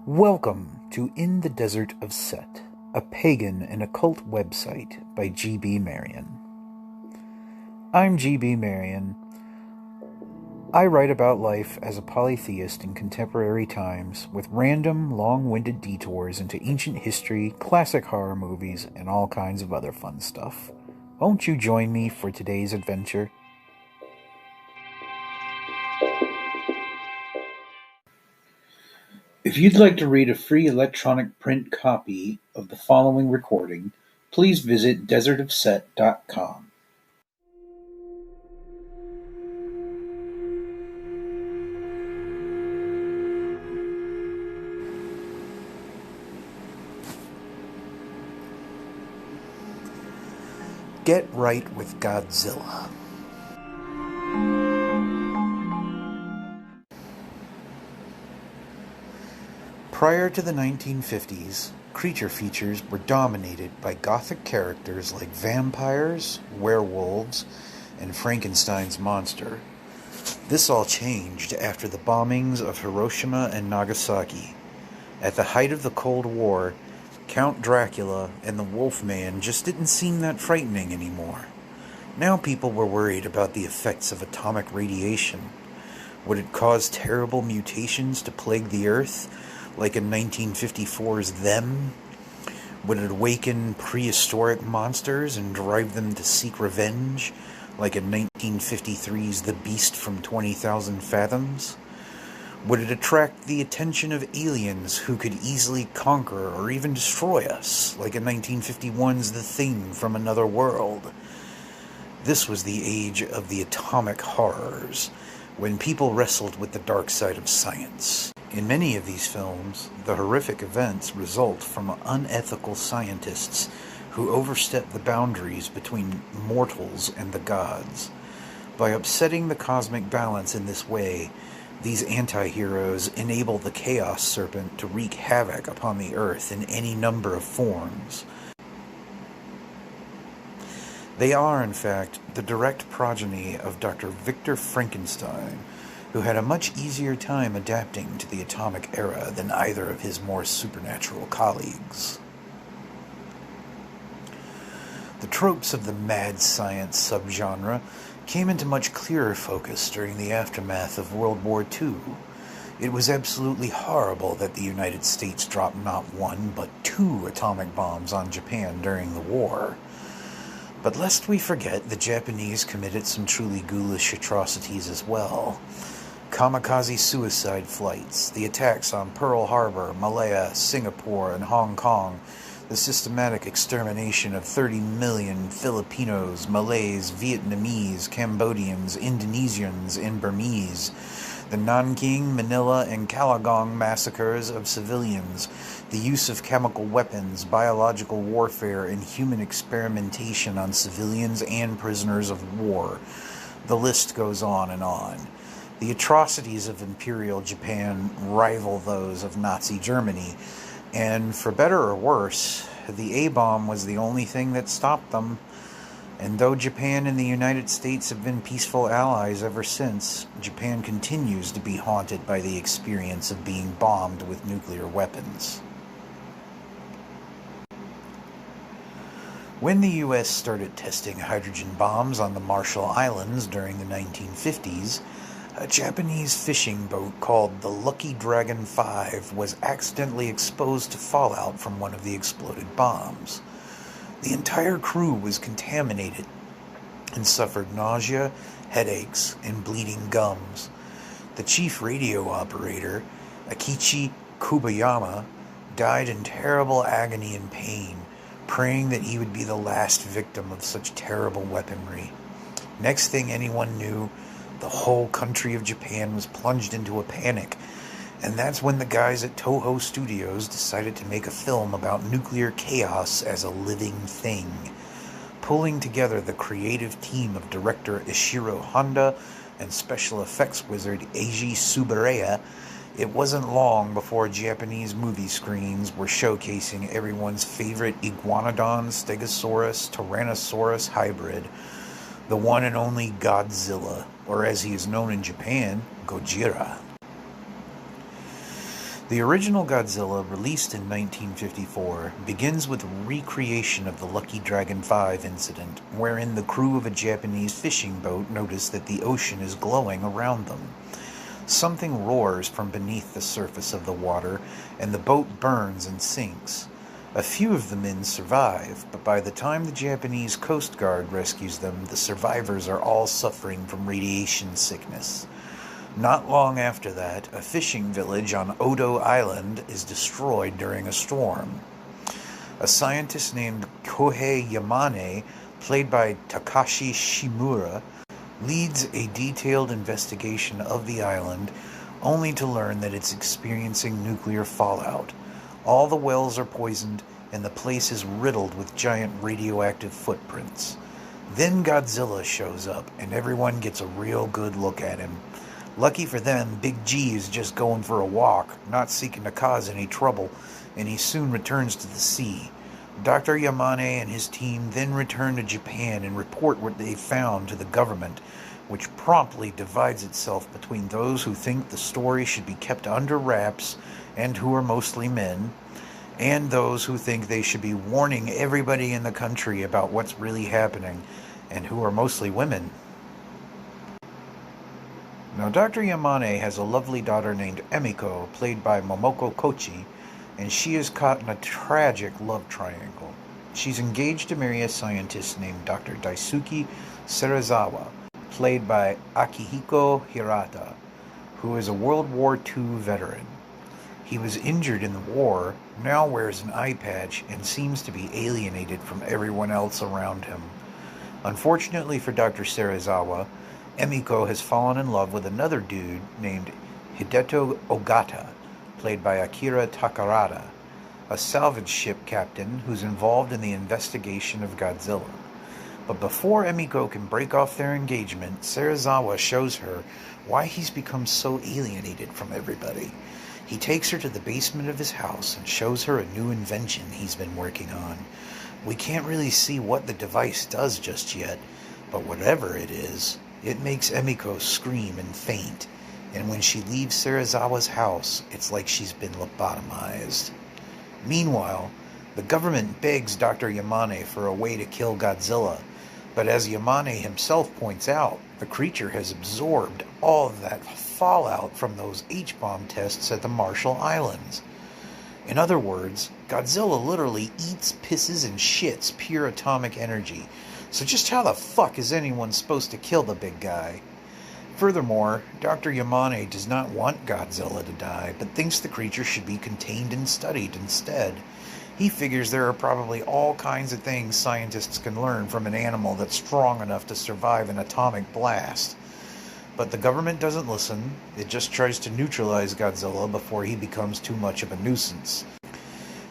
Welcome to In the Desert of Set, a pagan and occult website by G.B. Marion. I'm G.B. Marion. I write about life as a polytheist in contemporary times with random, long-winded detours into ancient history, classic horror movies, and all kinds of other fun stuff. Won't you join me for today's adventure? If you'd like to read a free electronic print copy of the following recording, please visit desertofset.com. Get right with Godzilla. Prior to the 1950s, creature features were dominated by gothic characters like vampires, werewolves, and Frankenstein's monster. This all changed after the bombings of Hiroshima and Nagasaki. At the height of the Cold War, Count Dracula and the Wolfman just didn't seem that frightening anymore. Now people were worried about the effects of atomic radiation. Would it cause terrible mutations to plague the Earth, like in 1954's Them? Would it awaken prehistoric monsters and drive them to seek revenge, like in 1953's The Beast from 20,000 Fathoms? Would it attract the attention of aliens who could easily conquer or even destroy us, like in 1951's The Thing from Another World? This was the age of the atomic horrors, when people wrestled with the dark side of science. In many of these films, the horrific events result from unethical scientists who overstep the boundaries between mortals and the gods. By upsetting the cosmic balance in this way, these anti-heroes enable the Chaos Serpent to wreak havoc upon the Earth in any number of forms. They are, in fact, the direct progeny of Dr. Victor Frankenstein, who had a much easier time adapting to the atomic era than either of his more supernatural colleagues. The tropes of the mad science subgenre came into much clearer focus during the aftermath of World War II. It was absolutely horrible that the United States dropped not one, but 2 atomic bombs on Japan during the war. But lest we forget, the Japanese committed some truly ghoulish atrocities as well. Kamikaze suicide flights, the attacks on Pearl Harbor, Malaya, Singapore, and Hong Kong, the systematic extermination of 30 million Filipinos, Malays, Vietnamese, Cambodians, Indonesians, and Burmese, the Nanking, Manila, and Kalagong massacres of civilians, the use of chemical weapons, biological warfare, and human experimentation on civilians and prisoners of war. The list goes on and on. The atrocities of Imperial Japan rival those of Nazi Germany, and for better or worse, the A-bomb was the only thing that stopped them. And though Japan and the United States have been peaceful allies ever since, Japan continues to be haunted by the experience of being bombed with nuclear weapons. When the U.S. started testing hydrogen bombs on the Marshall Islands during the 1950s, a Japanese fishing boat called the Lucky Dragon 5 was accidentally exposed to fallout from one of the exploded bombs. The entire crew was contaminated and suffered nausea, headaches, and bleeding gums. The chief radio operator, Akichi Kubayama, died in terrible agony and pain, praying that he would be the last victim of such terrible weaponry. Next thing anyone knew, the whole country of Japan was plunged into a panic, and that's when the guys at Toho Studios decided to make a film about nuclear chaos as a living thing. Pulling together the creative team of director Ishiro Honda and special effects wizard Eiji Tsuburaya, it wasn't long before Japanese movie screens were showcasing everyone's favorite Iguanodon Stegosaurus Tyrannosaurus hybrid, the one and only Godzilla, or as he is known in Japan, Gojira. The original Godzilla, released in 1954, begins with a recreation of the Lucky Dragon 5 incident, wherein the crew of a Japanese fishing boat notice that the ocean is glowing around them. Something roars from beneath the surface of the water, and the boat burns and sinks. A few of the men survive, but by the time the Japanese Coast Guard rescues them, the survivors are all suffering from radiation sickness. Not long after that, a fishing village on Odo Island is destroyed during a storm. A scientist named Kohei Yamane, played by Takashi Shimura, leads a detailed investigation of the island, only to learn that it's experiencing nuclear fallout. All the wells are poisoned, and the place is riddled with giant radioactive footprints. Then Godzilla shows up, and everyone gets a real good look at him. Lucky for them, Big G is just going for a walk, not seeking to cause any trouble, and he soon returns to the sea. Dr. Yamane and his team then return to Japan and report what they found to the government, which promptly divides itself between those who think the story should be kept under wraps, and who are mostly men, and those who think they should be warning everybody in the country about what's really happening, and who are mostly women. Now, Dr. Yamane has a lovely daughter named Emiko, played by Momoko Kochi, and she is caught in a tragic love triangle. She's engaged to marry a scientist named Dr. Daisuke Serizawa, played by Akihiko Hirata, who is a World War II veteran. He was injured in the war, now wears an eye patch, and seems to be alienated from everyone else around him. Unfortunately for Dr. Serizawa, Emiko has fallen in love with another dude named Hideto Ogata, played by Akira Takarada, a salvage ship captain who's involved in the investigation of Godzilla. But before Emiko can break off their engagement, Serizawa shows her why he's become so alienated from everybody. He takes her to the basement of his house and shows her a new invention he's been working on. We can't really see what the device does just yet, but whatever it is, it makes Emiko scream and faint, and when she leaves Serizawa's house, it's like she's been lobotomized. Meanwhile, the government begs Dr. Yamane for a way to kill Godzilla, but as Yamane himself points out, the creature has absorbed all of that fallout from those H-bomb tests at the Marshall Islands. In other words, Godzilla literally eats, pisses, and shits pure atomic energy. So just how the fuck is anyone supposed to kill the big guy? Furthermore, Dr. Yamane does not want Godzilla to die, but thinks the creature should be contained and studied instead. He figures there are probably all kinds of things scientists can learn from an animal that's strong enough to survive an atomic blast. But the government doesn't listen. It just tries to neutralize Godzilla before he becomes too much of a nuisance.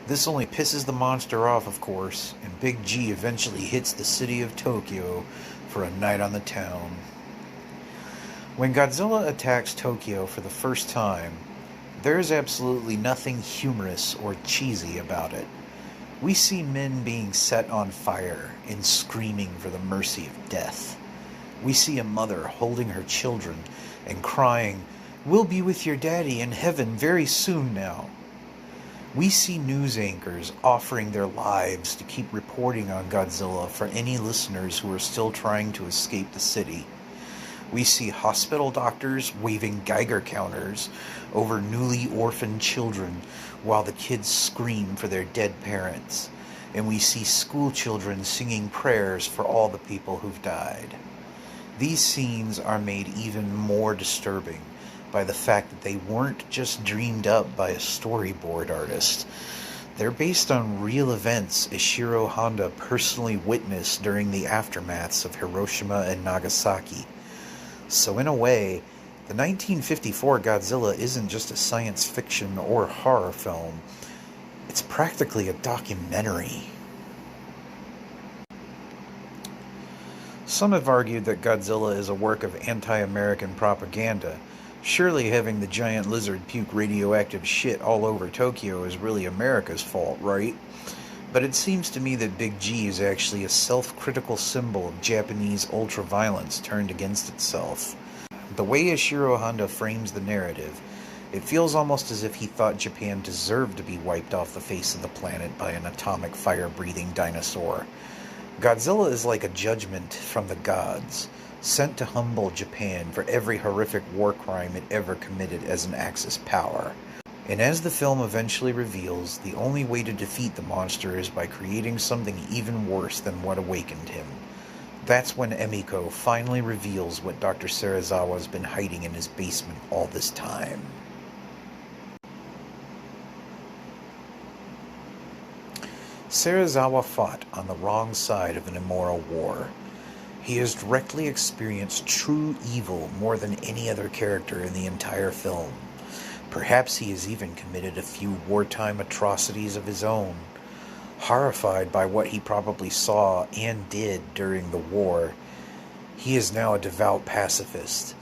This only pisses the monster off, of course, and Big G eventually hits the city of Tokyo for a night on the town. When Godzilla attacks Tokyo for the first time, there is absolutely nothing humorous or cheesy about it. We see men being set on fire and screaming for the mercy of death. We see a mother holding her children and crying, "We'll be with your daddy in heaven very soon now." We see news anchors offering their lives to keep reporting on Godzilla for any listeners who are still trying to escape the city. We see hospital doctors waving Geiger counters over newly orphaned children while the kids scream for their dead parents. And we see school children singing prayers for all the people who've died. These scenes are made even more disturbing by the fact that they weren't just dreamed up by a storyboard artist. They're based on real events Ishiro Honda personally witnessed during the aftermaths of Hiroshima and Nagasaki. So in a way, the 1954 Godzilla isn't just a science fiction or horror film. It's practically a documentary. Some have argued that Godzilla is a work of anti-American propaganda. Surely having the giant lizard puke radioactive shit all over Tokyo is really America's fault, right? But it seems to me that Big G is actually a self-critical symbol of Japanese ultraviolence turned against itself. The way Ishiro Honda frames the narrative, It feels almost as if he thought Japan deserved to be wiped off the face of the planet by an atomic fire-breathing dinosaur. Godzilla is like a judgment from the gods, sent to humble Japan for every horrific war crime it ever committed as an Axis power. And as the film eventually reveals, the only way to defeat the monster is by creating something even worse than what awakened him. That's when Emiko finally reveals what Dr. Serizawa's been hiding in his basement all this time. Serizawa fought on the wrong side of an immoral war. He has directly experienced true evil more than any other character in the entire film. Perhaps he has even committed a few wartime atrocities of his own. Horrified by what he probably saw and did during the war, he is now a devout pacifist.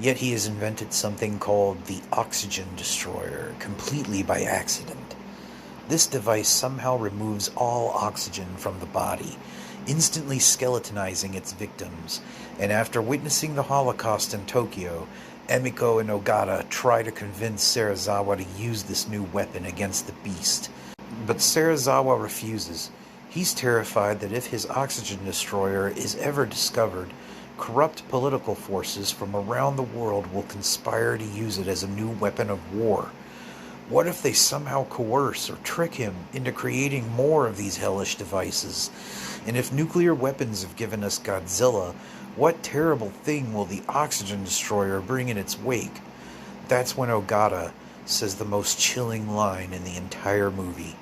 Yet he has invented something called the oxygen destroyer, completely by accident. This device somehow removes all oxygen from the body, instantly skeletonizing its victims, and after witnessing the Holocaust in Tokyo, Emiko and Ogata try to convince Serizawa to use this new weapon against the beast. But Serizawa refuses. He's terrified that if his oxygen destroyer is ever discovered, corrupt political forces from around the world will conspire to use it as a new weapon of war. What if they somehow coerce or trick him into creating more of these hellish devices? And if nuclear weapons have given us Godzilla, what terrible thing will the oxygen destroyer bring in its wake? That's when Ogata says the most chilling line in the entire movie.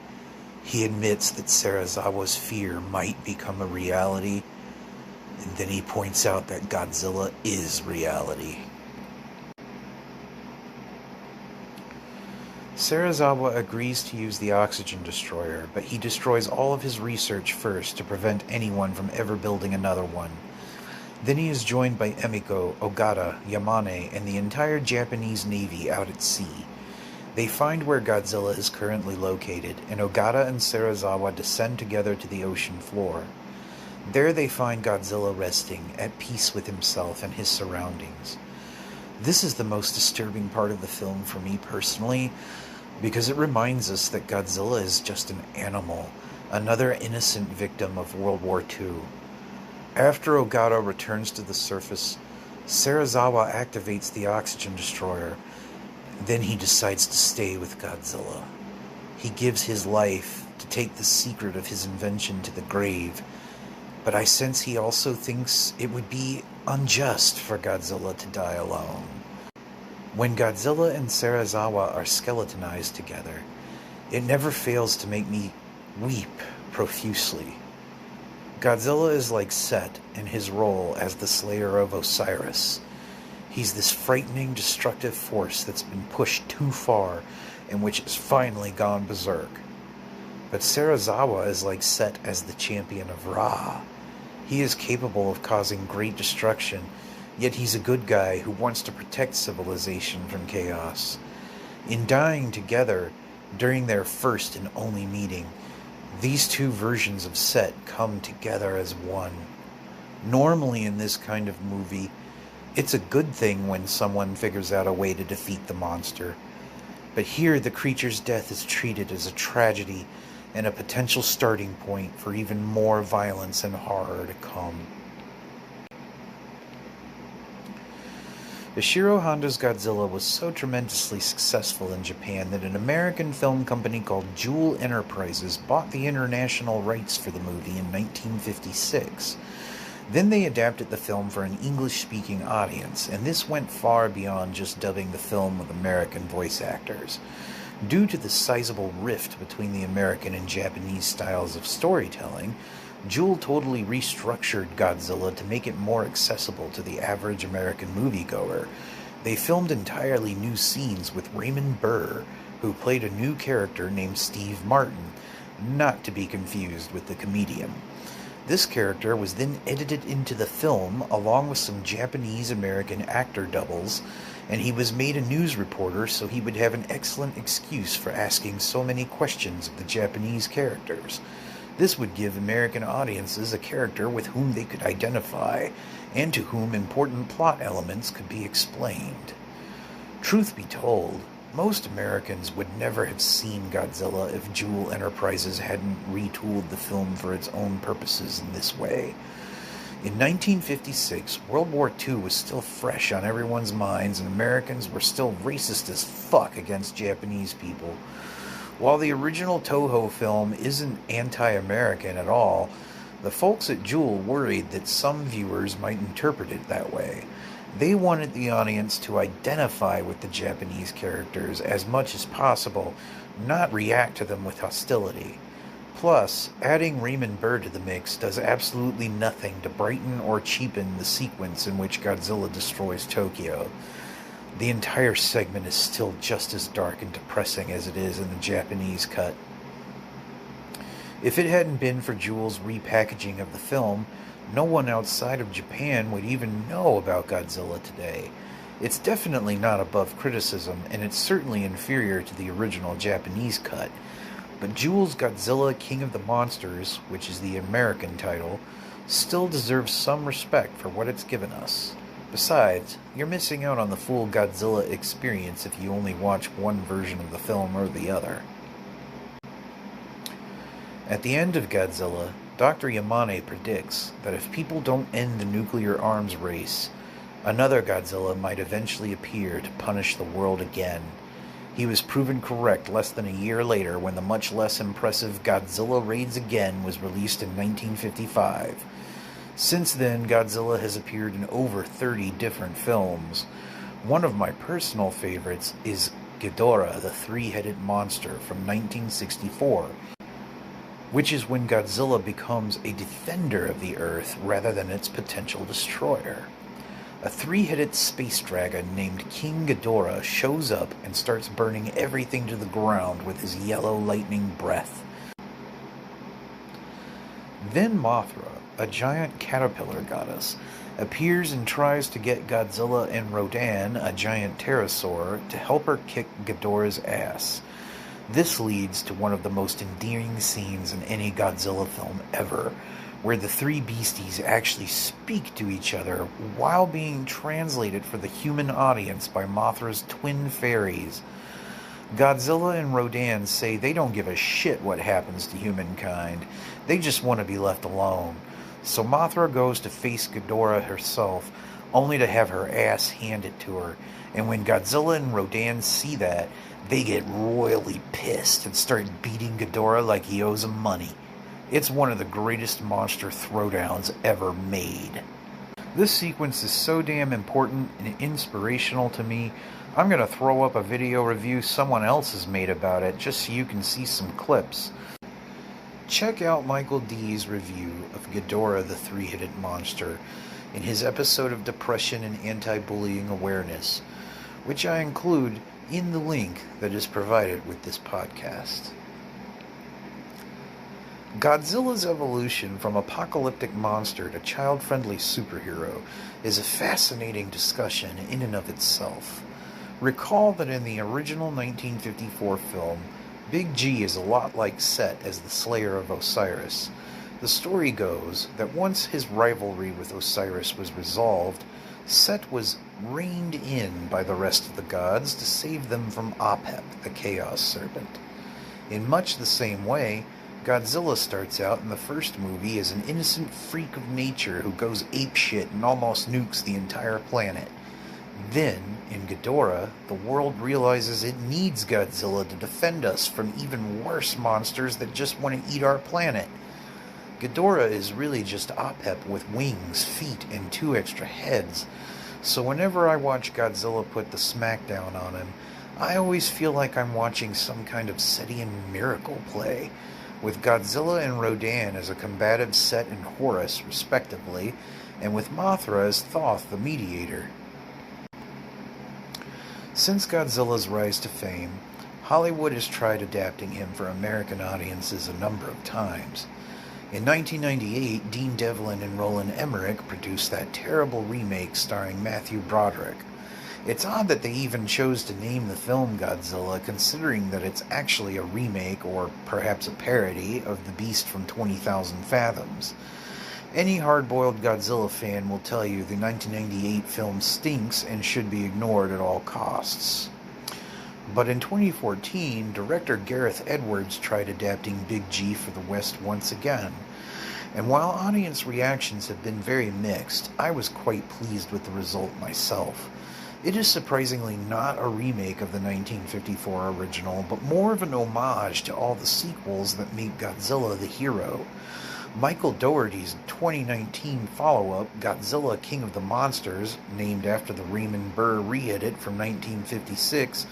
He admits that Serizawa's fear might become a reality, and then he points out that Godzilla is reality. Serizawa agrees to use the oxygen destroyer, but he destroys all of his research first to prevent anyone from ever building another one. Then he is joined by Emiko, Ogata, Yamane, and the entire Japanese Navy out at sea. They find where Godzilla is currently located, and Ogata and Serizawa descend together to the ocean floor. There they find Godzilla resting, at peace with himself and his surroundings. This is the most disturbing part of the film for me personally, because it reminds us that Godzilla is just an animal, another innocent victim of World War II. After Ogata returns to the surface, Serizawa activates the oxygen destroyer. Then he decides to stay with Godzilla. He gives his life to take the secret of his invention to the grave, but I sense he also thinks it would be unjust for Godzilla to die alone. When Godzilla and Serizawa are skeletonized together, it never fails to make me weep profusely. Godzilla is like Set in his role as the slayer of Osiris. He's this frightening, destructive force that's been pushed too far and which has finally gone berserk. But Serizawa is like Set as the champion of Ra. He is capable of causing great destruction, yet he's a good guy who wants to protect civilization from chaos. In dying together during their first and only meeting, these two versions of Set come together as one. Normally in this kind of movie, it's a good thing when someone figures out a way to defeat the monster. But here the creature's death is treated as a tragedy and a potential starting point for even more violence and horror to come. Ishiro Honda's Godzilla was so tremendously successful in Japan that an American film company called Jewel Enterprises bought the international rights for the movie in 1956. Then they adapted the film for an English-speaking audience, and this went far beyond just dubbing the film with American voice actors. Due to the sizable rift between the American and Japanese styles of storytelling, Jewel totally restructured Godzilla to make it more accessible to the average American moviegoer. They filmed entirely new scenes with Raymond Burr, who played a new character named Steve Martin, not to be confused with the comedian. This character was then edited into the film along with some Japanese-American actor doubles, and he was made a news reporter so he would have an excellent excuse for asking so many questions of the Japanese characters. This would give American audiences a character with whom they could identify, and to whom important plot elements could be explained. Truth be told, Most Americans would never have seen Godzilla if Jewel Enterprises hadn't retooled the film for its own purposes in this way. In 1956, World War II was still fresh on everyone's minds, and Americans were still racist as fuck against Japanese people. While the original Toho film isn't anti-American at all, the folks at Jewel worried that some viewers might interpret it that way. They wanted the audience to identify with the Japanese characters as much as possible, not react to them with hostility. Plus, adding Raymond Burr to the mix does absolutely nothing to brighten or cheapen the sequence in which Godzilla destroys Tokyo. The entire segment is still just as dark and depressing as it is in the Japanese cut. If it hadn't been for Jewel's repackaging of the film, no one outside of Japan would even know about Godzilla today. It's definitely not above criticism, and it's certainly inferior to the original Japanese cut. But Jewel's Godzilla King of the Monsters, which is the American title, still deserves some respect for what it's given us. Besides, you're missing out on the full Godzilla experience if you only watch one version of the film or the other. At the end of Godzilla, Dr. Yamane predicts that if people don't end the nuclear arms race, another Godzilla might eventually appear to punish the world again. He was proven correct less than a year later when the much less impressive Godzilla Raids Again was released in 1955. Since then, Godzilla has appeared in over 30 different films. One of my personal favorites is Ghidorah, the three-headed monster from 1964, which is when Godzilla becomes a defender of the Earth rather than its potential destroyer. A three-headed space dragon named King Ghidorah shows up and starts burning everything to the ground with his yellow lightning breath. Then Mothra, a giant caterpillar goddess, appears and tries to get Godzilla and Rodan, a giant pterosaur, to help her kick Ghidorah's ass. This leads to one of the most endearing scenes in any Godzilla film ever, where the three beasties actually speak to each other while being translated for the human audience by Mothra's twin fairies. Godzilla and Rodan say they don't give a shit what happens to humankind, they just want to be left alone. So Mothra goes to face Ghidorah herself, only to have her ass handed to her, and when Godzilla and Rodan see that, they get royally pissed and start beating Ghidorah like he owes them money. It's one of the greatest monster throwdowns ever made. This sequence is so damn important and inspirational to me, I'm going to throw up a video review someone else has made about it just so you can see some clips. Check out Michael D's review of Ghidorah the Three-Headed Monster in his episode of Depression and Anti-Bullying Awareness, which I include in the link that is provided with this podcast. Godzilla's evolution from apocalyptic monster to child-friendly superhero is a fascinating discussion in and of itself. Recall that in the original 1954 film, Big G is a lot like Set as the slayer of Osiris. The story goes that once his rivalry with Osiris was resolved, Set was reined in by the rest of the gods to save them from Apep, the Chaos Serpent. In much the same way, Godzilla starts out in the first movie as an innocent freak of nature who goes apeshit and almost nukes the entire planet. Then, in Ghidorah, the world realizes it needs Godzilla to defend us from even worse monsters that just want to eat our planet. Ghidorah is really just Apep with wings, feet, and 2 extra heads. So whenever I watch Godzilla put the smackdown on him, I always feel like I'm watching some kind of Setian miracle play, with Godzilla and Rodan as a combative Set and Horus, respectively, and with Mothra as Thoth the Mediator. Since Godzilla's rise to fame, Hollywood has tried adapting him for American audiences a number of times. In 1998, Dean Devlin and Roland Emmerich produced that terrible remake starring Matthew Broderick. It's odd that they even chose to name the film Godzilla, considering that it's actually a remake, or perhaps a parody, of The Beast from 20,000 Fathoms. Any hard-boiled Godzilla fan will tell you the 1998 film stinks and should be ignored at all costs. But in 2014, director Gareth Edwards tried adapting Big G for the West once again. And while audience reactions have been very mixed, I was quite pleased with the result myself. It is surprisingly not a remake of the 1954 original, but more of an homage to all the sequels that make Godzilla the hero. Michael Dougherty's 2019 follow-up, Godzilla King of the Monsters, named after the Raymond Burr re-edit from 1956,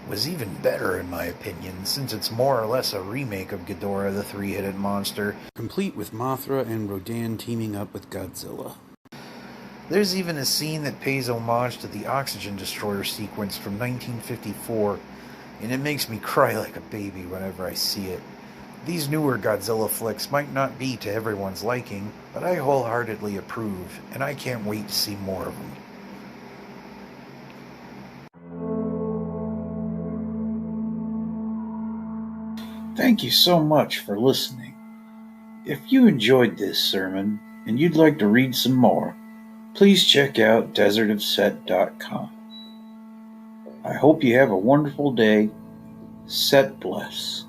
was even better in my opinion, since it's more or less a remake of Ghidorah the Three-Headed Monster, complete with Mothra and Rodan teaming up with Godzilla. There's even a scene that pays homage to the Oxygen Destroyer sequence from 1954, and it makes me cry like a baby whenever I see it. These newer Godzilla flicks might not be to everyone's liking, but I wholeheartedly approve, and I can't wait to see more of them. Thank you so much for listening. If you enjoyed this sermon and you'd like to read some more, please check out desertofset.com. I hope you have a wonderful day. Set bless.